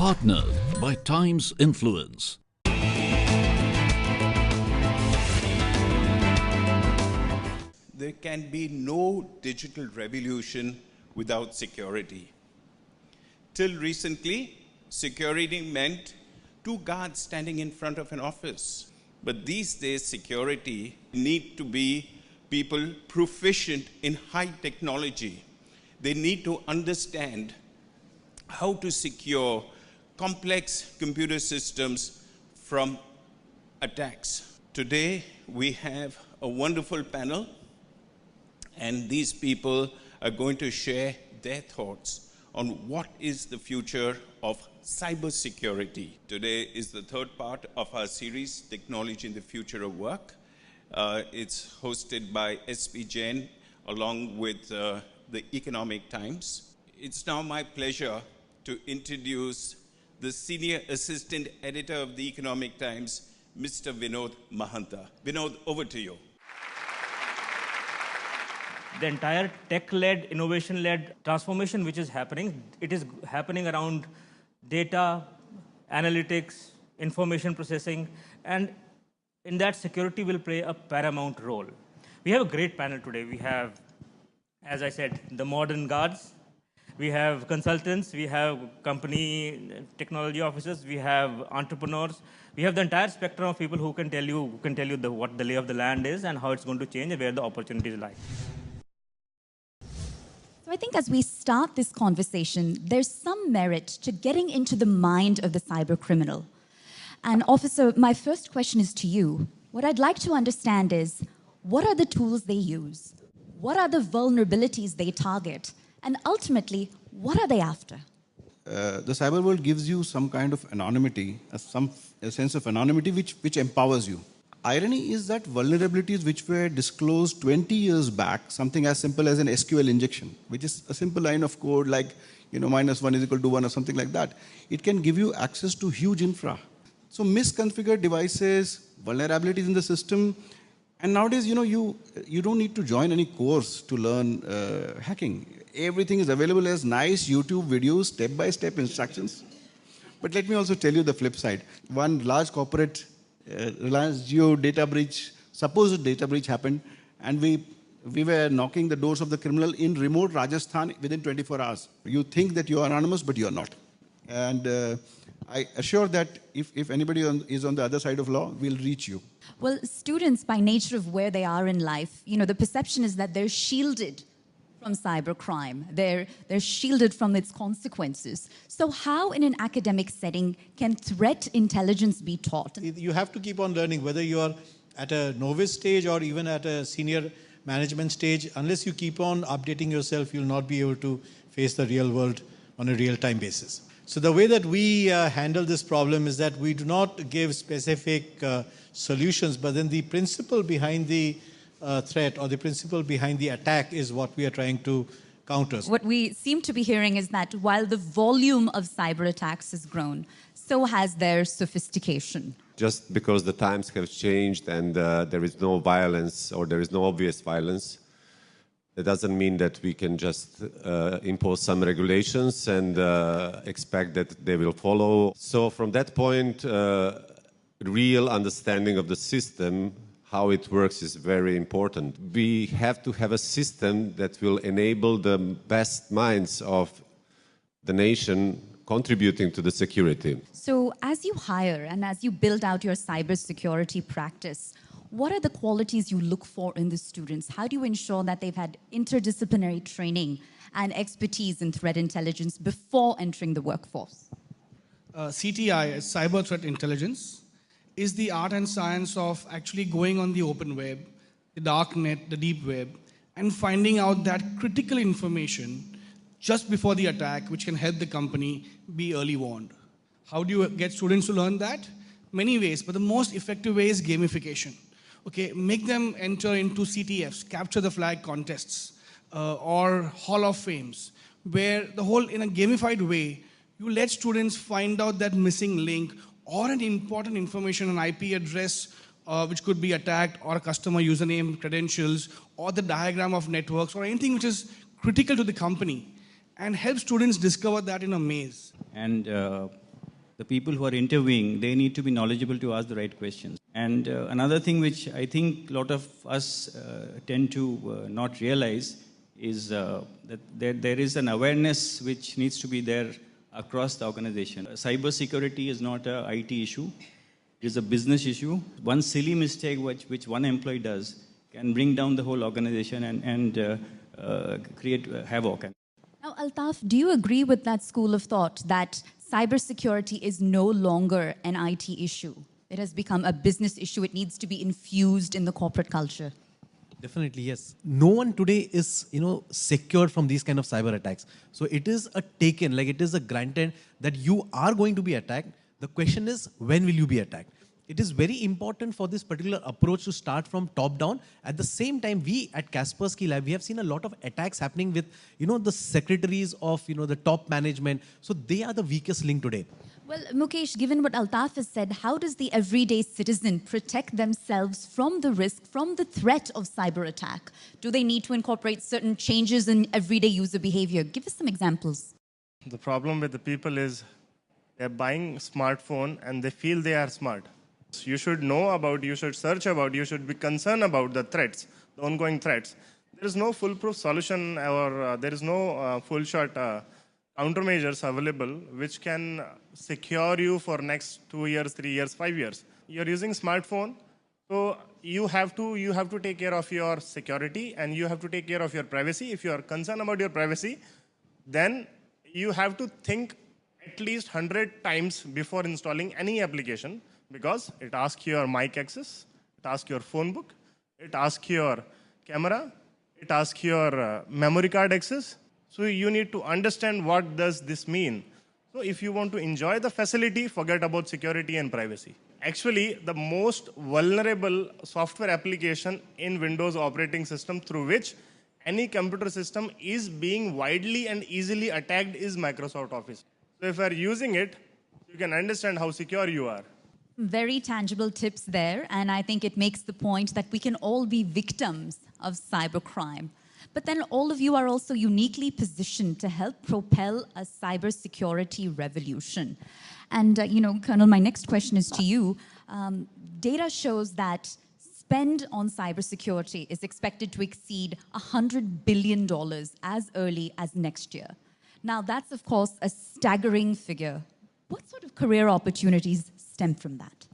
Partnered by Times Influence. There can be no digital revolution without security. Till recently, security meant two guards standing in front of an office. But these days, security need to be people proficient in high technology. They need to understand how to secure complex computer systems from attacks. Today, we have a wonderful panel, and these people are going to share their thoughts on what is the future of cybersecurity. Today is the third part of our series, Technology in the Future of Work. It's hosted by SP Jain along with the Economic Times. It's now my pleasure to introduce the Senior Assistant Editor of the Economic Times, Mr. Vinod Mahanta. Vinod, over to you. The entire tech-led, innovation-led transformation which is happening, it is happening around data, analytics, information processing, and in that security will play a paramount role. We have a great panel today. We have, as I said, the modern guards, we have consultants, we have company technology officers, we have entrepreneurs, we have the entire spectrum of people who can tell you what the lay of the land is and how it's going to change and where the opportunities lie. So I think as we start this conversation, there's some merit to getting into the mind of the cyber criminal. And officer, my first question is to you. What I'd like to understand is, what are the tools they use? What are the vulnerabilities they target? And ultimately, what are they after? The cyber world gives you some kind of anonymity, a sense of anonymity which empowers you. Irony is that vulnerabilities which were disclosed 20 years back, something as simple as an SQL injection, which is a simple line of code like, -1 is equal to 1 or something like that, it can give you access to huge infra. So misconfigured devices, vulnerabilities in the system, and nowadays, you don't need to join any course to learn hacking. Everything is available as nice YouTube videos, step-by-step instructions. But let me also tell you the flip side. One large corporate Reliance Jio data breach, supposed data breach happened, and we were knocking the doors of the criminal in remote Rajasthan within 24 hours. You think that you are anonymous, but you are not. And I assure that if anybody is on the other side of law, we'll reach you. Well, students, by nature of where they are in life, the perception is that they're shielded from cybercrime. They're shielded from its consequences. So how in an academic setting can threat intelligence be taught? You have to keep on learning, whether you are at a novice stage or even at a senior management stage. Unless you keep on updating yourself, you'll not be able to face the real world on a real-time basis. So the way that we handle this problem is that we do not give specific solutions, but then the principle behind the threat or the principle behind the attack is what we are trying to counter. What we seem to be hearing is that while the volume of cyber attacks has grown, so has their sophistication. Just because the times have changed and there is no violence or there is no obvious violence, that doesn't mean that we can just impose some regulations and expect that they will follow. So from that point, real understanding of the system, how it works, is very important. We have to have a system that will enable the best minds of the nation contributing to the security. So as you hire and as you build out your cybersecurity practice, what are the qualities you look for in the students? How do you ensure that they've had interdisciplinary training and expertise in threat intelligence before entering the workforce? CTI, Cyber Threat Intelligence, is the art and science of actually going on the open web, the dark net, the deep web, and finding out that critical information just before the attack, which can help the company be early warned. How do you get students to learn that? Many ways, but the most effective way is gamification. Okay, make them enter into CTFs, capture the flag contests, or Hall of Fames, where in a gamified way, you let students find out that missing link or an important information, an IP address, which could be attacked, or a customer username, credentials, or the diagram of networks, or anything which is critical to the company, and help students discover that in a maze. And the people who are interviewing, they need to be knowledgeable to ask the right questions. And another thing which I think a lot of us tend to not realize is that there is an awareness which needs to be there across the organization. Cybersecurity is not an IT issue. It is a business issue. One silly mistake which one employee does can bring down the whole organization and create havoc. Now, Altaf, do you agree with that school of thought that cybersecurity is no longer an IT issue? It has become a business issue. It needs to be infused in the corporate culture. Definitely, yes. No one today is, secured from these kind of cyber attacks. So it is a taken, like it is a granted that you are going to be attacked. The question is, when will you be attacked? It is very important for this particular approach to start from top down. At the same time, we at Kaspersky Lab, we have seen a lot of attacks happening with, the secretaries of, the top management. So they are the weakest link today. Well, Mukesh, given what Altaf has said, how does the everyday citizen protect themselves from the risk, from the threat of cyber attack? Do they need to incorporate certain changes in everyday user behavior? Give us some examples. The problem with the people is they're buying smartphone and they feel they are smart. You should know about, you should search about, you should be concerned about the threats, the ongoing threats. There is no foolproof solution or there is no full-shot countermeasures available which can secure you for next 2 years, 3 years, 5 years. You're using smartphone, so you have to take care of your security and you have to take care of your privacy. If you are concerned about your privacy, then you have to think at least 100 times before installing any application, because it asks your mic access, it asks your phone book, it asks your camera, it asks your memory card access. So you need to understand what does this mean. So if you want to enjoy the facility, forget about security and privacy. Actually, the most vulnerable software application in Windows operating system through which any computer system is being widely and easily attacked is Microsoft Office. So if you are using it, you can understand how secure you are. Very tangible tips there, and I think it makes the point that we can all be victims of cybercrime. But then all of you are also uniquely positioned to help propel a cybersecurity revolution. And, Colonel, my next question is to you. Data shows that spend on cybersecurity is expected to exceed $100 billion as early as next year. Now, that's, of course, a staggering figure. What sort of career opportunities stem from that?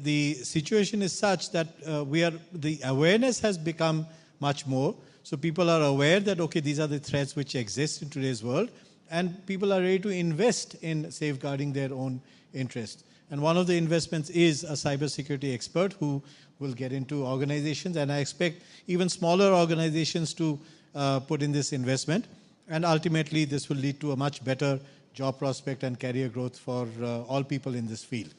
The situation is such that the awareness has become much more. So people are aware that, okay, these are the threats which exist in today's world, and people are ready to invest in safeguarding their own interests. And one of the investments is a cybersecurity expert who will get into organizations, and I expect even smaller organizations to put in this investment. And ultimately, this will lead to a much better job prospect and career growth for all people in this field.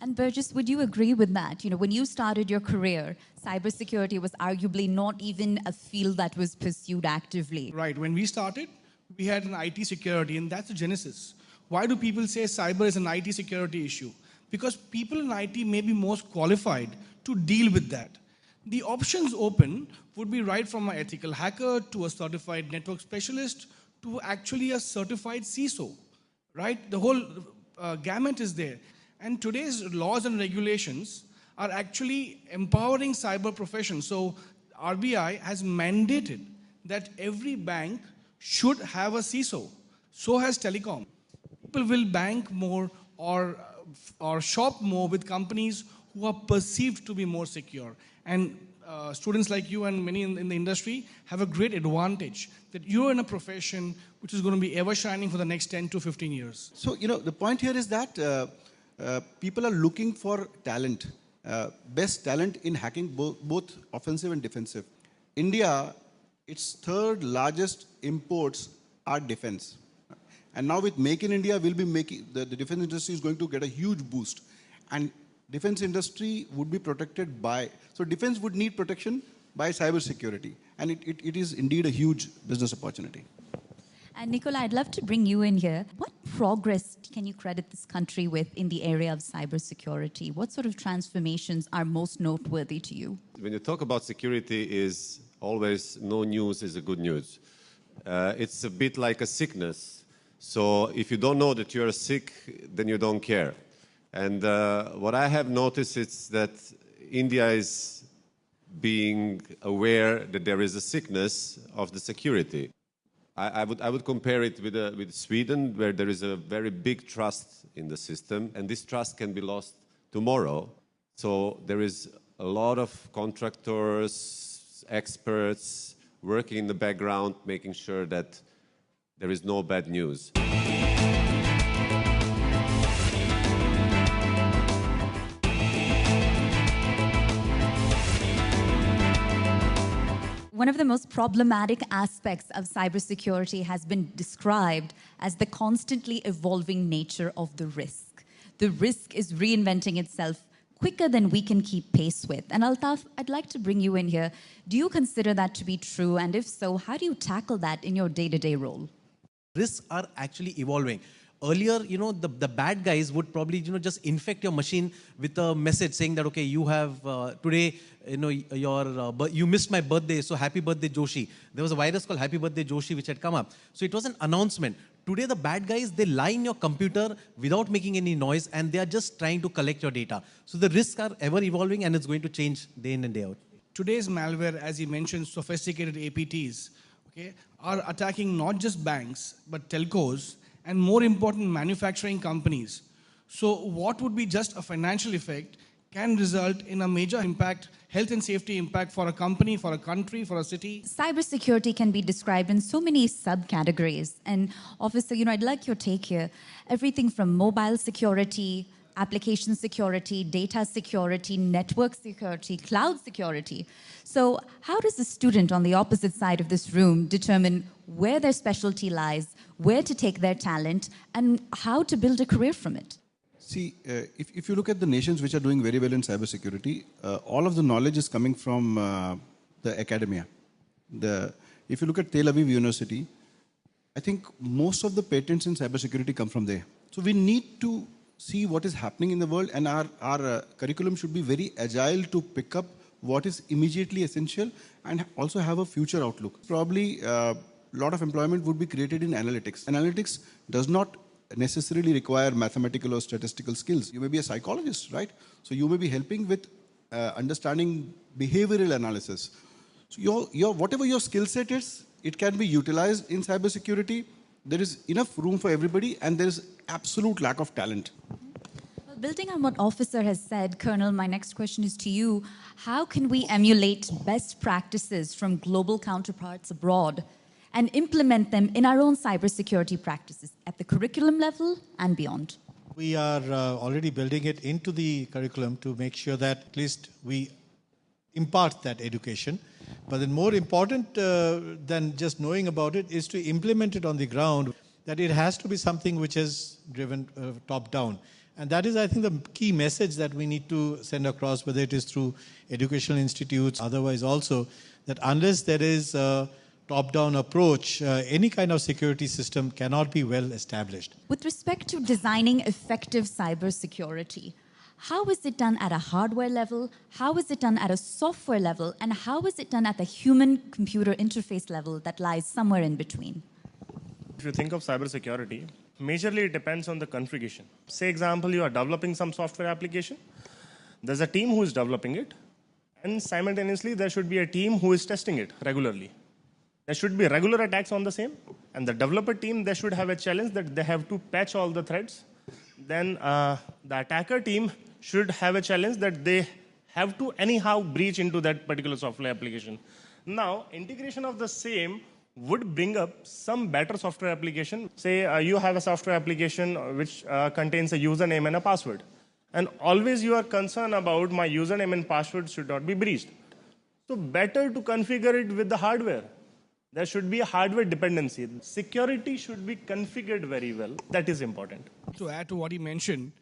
And Burgess, would you agree with that? When you started your career, cybersecurity was arguably not even a field that was pursued actively. Right. When we started, we had an IT security, and that's the genesis. Why do people say cyber is an IT security issue? Because people in IT may be most qualified to deal with that. The options open would be right from an ethical hacker to a certified network specialist to actually a certified CISO, right? The whole gamut is there. And today's laws and regulations are actually empowering cyber professions. So RBI has mandated that every bank should have a CISO. So has telecom. People will bank more or shop more with companies who are perceived to be more secure. And students like you and many in the industry have a great advantage that you're in a profession which is going to be ever shining for the next 10 to 15 years. So, the point here is that people are looking for talent, best talent in hacking, both offensive and defensive. India, its third largest imports are defense. And now with Make in India, we'll be making, the defense industry is going to get a huge boost. And defense industry would be protected by, so defense would need protection by cybersecurity. And it is indeed a huge business opportunity. And Nicola, I'd love to bring you in here. What progress can you credit this country with in the area of cybersecurity? What sort of transformations are most noteworthy to you? When you talk about security, is always no news is a good news. It's a bit like a sickness. So if you don't know that you're sick, then you don't care. And what I have noticed is that India is being aware that there is a sickness of the security. I would compare it with Sweden, where there is a very big trust in the system, and this trust can be lost tomorrow. So there is a lot of contractors, experts working in the background, making sure that there is no bad news. One of the most problematic aspects of cybersecurity has been described as the constantly evolving nature of the risk. The risk is reinventing itself quicker than we can keep pace with. And Altaf, I'd like to bring you in here. Do you consider that to be true? And if so, how do you tackle that in your day-to-day role? Risks are actually evolving. Earlier, the bad guys would probably, just infect your machine with a message saying that, okay, you have today, you missed my birthday, so happy birthday, Joshi. There was a virus called Happy Birthday, Joshi, which had come up. So it was an announcement. Today, the bad guys, they lie in your computer without making any noise, and they are just trying to collect your data. So the risks are ever evolving, and it's going to change day in and day out. Today's malware, as you mentioned, sophisticated APTs, okay, are attacking not just banks, but telcos, and more important, manufacturing companies. So what would be just a financial effect can result in a major impact, health and safety impact for a company, for a country, for a city. Cybersecurity can be described in so many subcategories. And Officer, I'd like your take here. Everything from mobile security, application security, data security, network security, cloud security. So how does the student on the opposite side of this room determine where their specialty lies, where to take their talent, and how to build a career from it? See, if you look at the nations which are doing very well in cybersecurity, all of the knowledge is coming from the academia. If you look at Tel Aviv University, I think most of the patents in cybersecurity come from there. So we need to see what is happening in the world, and our curriculum should be very agile to pick up what is immediately essential and also have a future outlook. Probably a lot of employment would be created in analytics. Analytics does not necessarily require mathematical or statistical skills. You may be a psychologist, right? So you may be helping with understanding behavioral analysis. So whatever your skill set is, it can be utilized in cybersecurity. There is enough room for everybody, and there is absolute lack of talent. Well, building on what Officer has said, Colonel, my next question is to you. How can we emulate best practices from global counterparts abroad and implement them in our own cybersecurity practices at the curriculum level and beyond? We are already building it into the curriculum to make sure that at least we impart that education. But then more important than just knowing about it is to implement it on the ground, that it has to be something which is driven top down. And that is, I think, the key message that we need to send across, whether it is through educational institutes, otherwise also, that unless there is a top-down approach, any kind of security system cannot be well established. With respect to designing effective cybersecurity, how is it done at a hardware level? How is it done at a software level? And how is it done at the human-computer interface level that lies somewhere in between? If you think of cybersecurity, majorly it depends on the configuration. Say, example, you are developing some software application. There's a team who is developing it, and simultaneously there should be a team who is testing it regularly. There should be regular attacks on the same, and the developer team, they should have a challenge that they have to patch all the threads. Then the attacker team should have a challenge that they have to anyhow breach into that particular software application. Now, integration of the same would bring up some better software application. Say you have a software application which contains a username and a password. And always you are concerned about my username and password should not be breached. So better to configure it with the hardware. There should be a hardware dependency. Security should be configured very well. That is important. To add to what he mentioned,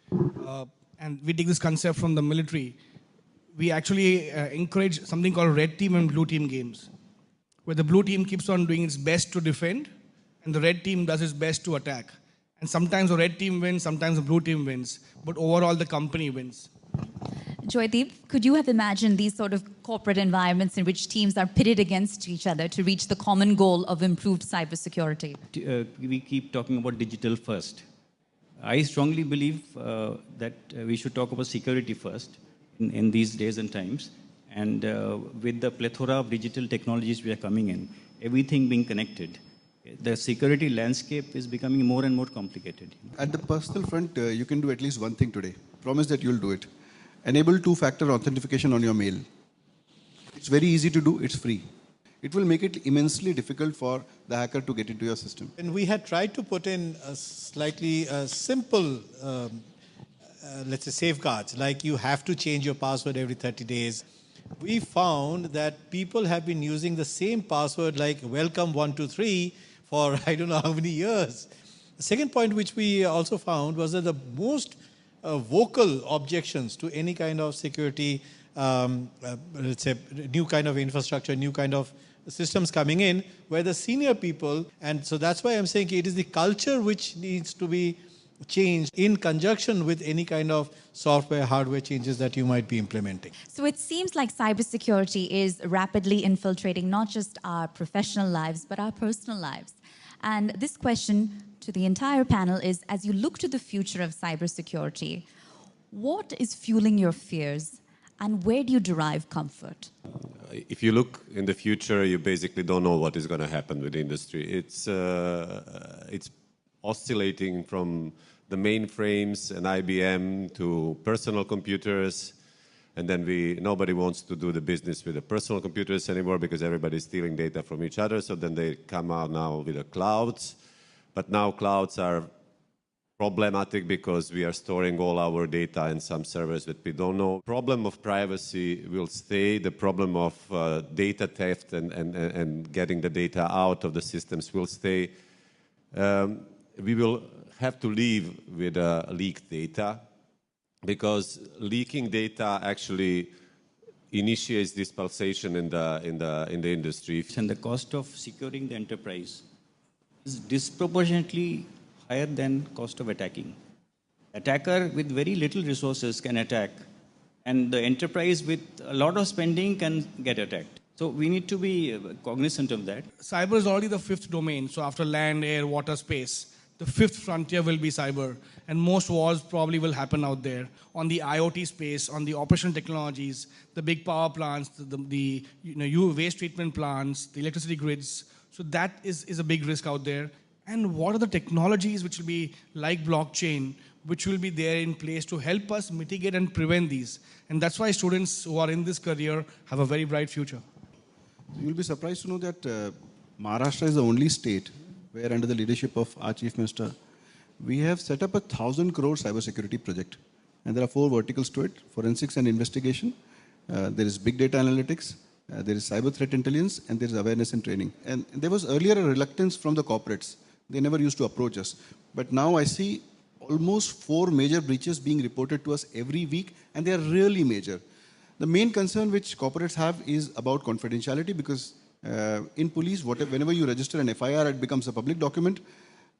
and we take this concept from the military, we actually encourage something called red team and blue team games, where the blue team keeps on doing its best to defend, and the red team does its best to attack. And sometimes the red team wins, sometimes the blue team wins, but overall the company wins. Joydeep, could you have imagined these sort of corporate environments in which teams are pitted against each other to reach the common goal of improved cybersecurity? We keep talking about digital first. I strongly believe that we should talk about security first in these days and times. And with the plethora of digital technologies we are coming in, everything being connected, the security landscape is becoming more and more complicated. At the personal front, you can do at least one thing today. Promise that you'll do it. Enable two-factor authentication on your mail. It's very easy to do, it's free. It will make it immensely difficult for the hacker to get into your system. And we had tried to put in a slightly simple, let's say, safeguards, like you have to change your password every 30 days. We found that people have been using the same password like welcome123 for I don't know how many years. The second point which we also found was that the most vocal objections to any kind of security, let's say, new kind of infrastructure, new kind of systems coming in, were the senior people. And so that's why I'm saying it is the culture which needs to be changed in conjunction with any kind of software, hardware changes that you might be implementing. So it seems like cybersecurity is rapidly infiltrating not just our professional lives, but our personal lives. And this question to the entire panel is, as you look to the future of cybersecurity, what is fueling your fears and where do you derive comfort? If you look in the future, you basically don't know what is going to happen with the industry. It's oscillating from the mainframes and IBM to personal computers, and then nobody wants to do the business with the personal computers anymore because everybody's stealing data from each other. So then they come out now with the clouds, but now clouds are problematic because we are storing all our data in some servers that we don't know. Problem of privacy will stay. The problem of data theft and getting the data out of the systems will stay. We will have to live with leaked data because leaking data actually initiates this pulsation in the industry. And the cost of securing the enterprise is disproportionately higher than cost of attacking. Attacker with very little resources can attack, and the enterprise with a lot of spending can get attacked. So we need to be cognizant of that. Cyber is already the fifth domain. So after land, air, water, space, the fifth frontier will be cyber. And most wars probably will happen out there on the IoT space, on the operational technologies, the big power plants, the waste treatment plants, the electricity grids. So that is a big risk out there. And what are the technologies which will be like blockchain, which will be there in place to help us mitigate and prevent these? And that's why students who are in this career have a very bright future. You'll be surprised to know that Maharashtra is the only state where under the leadership of our Chief Minister, we have set up a 1,000 crore cybersecurity project. And there are 4 verticals to it: forensics and investigation, there is big data analytics, there is cyber threat intelligence, and there is awareness and training. And there was earlier a reluctance from the corporates. They never used to approach us. But now I see almost 4 major breaches being reported to us every week, and they are really major. The main concern which corporates have is about confidentiality because in police, whenever you register an FIR, it becomes a public document.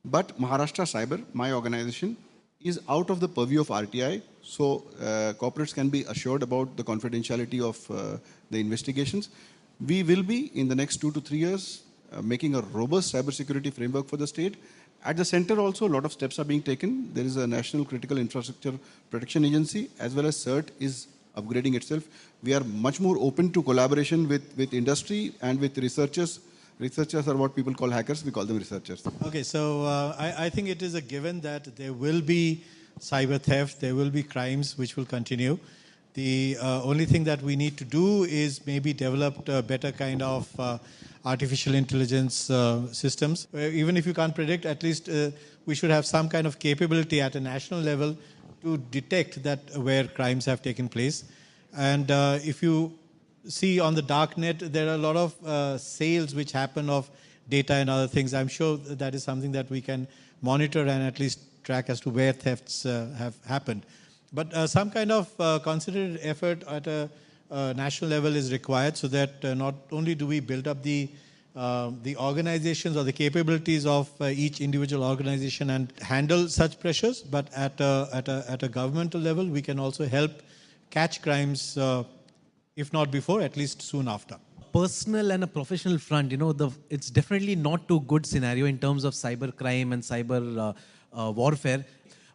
But Maharashtra Cyber, my organization, is out of the purview of RTI. So corporates can be assured about the confidentiality of the investigations. We will be, in the next 2 to 3 years, making a robust cybersecurity framework for the state. At the center also, a lot of steps are being taken. There is a National Critical Infrastructure Protection Agency, as well as CERT is upgrading itself. We are much more open to collaboration with industry and with researchers. Researchers are what people call hackers. We call them researchers. Okay, so I think it is a given that there will be cyber theft, there will be crimes which will continue. The only thing that we need to do is maybe develop a better kind of artificial intelligence systems. Even if you can't predict, at least we should have some kind of capability at a national level to detect that where crimes have taken place. And if you see on the dark net, there are a lot of sales which happen of data and other things. I'm sure that is something that we can monitor and at least track as to where thefts have happened. But some kind of considered effort at a national level is required so that not only do we build up the organizations or the capabilities of each individual organization and handle such pressures, but at a governmental level, we can also help catch crimes, if not before, at least soon after. Personal and a professional front, it's definitely not too good scenario in terms of cyber crime and cyber warfare.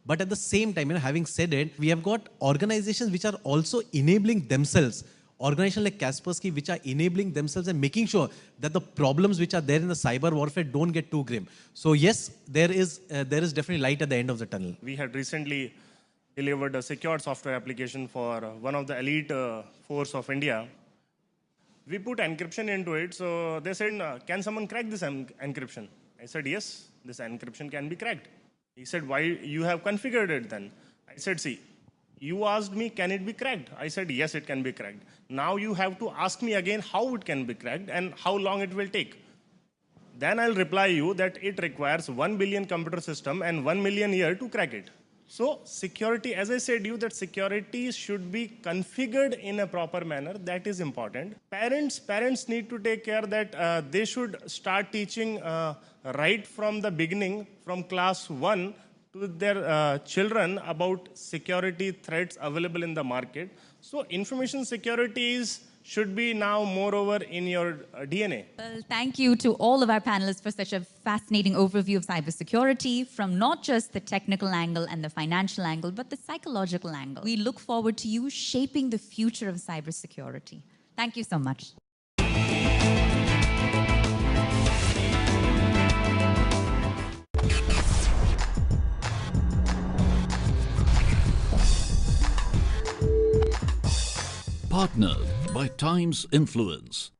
But at the same time, having said it, we have got organizations which are also enabling themselves. Organizations like Kaspersky, which are enabling themselves and making sure that the problems which are there in the cyber warfare don't get too grim. So yes, there is definitely light at the end of the tunnel. We had recently delivered a secured software application for one of the elite force of India. We put encryption into it, so they said, can someone crack this encryption? I said, yes, this encryption can be cracked. He said, why you have configured it then? I said, see, you asked me, can it be cracked? I said, yes, it can be cracked. Now you have to ask me again how it can be cracked and how long it will take. Then I'll reply you that it requires 1 billion computer system and 1 million year to crack it. So security, as I said you, that security should be configured in a proper manner. That is important. Parents need to take care that they should start teaching right from the beginning, from class 1 to their children about security threats available in the market. So information security should be now moreover in your DNA. Well, thank you to all of our panelists for such a fascinating overview of cybersecurity from not just the technical angle and the financial angle, but the psychological angle. We look forward to you shaping the future of cybersecurity. Thank you so much. Partnered by Times Influence.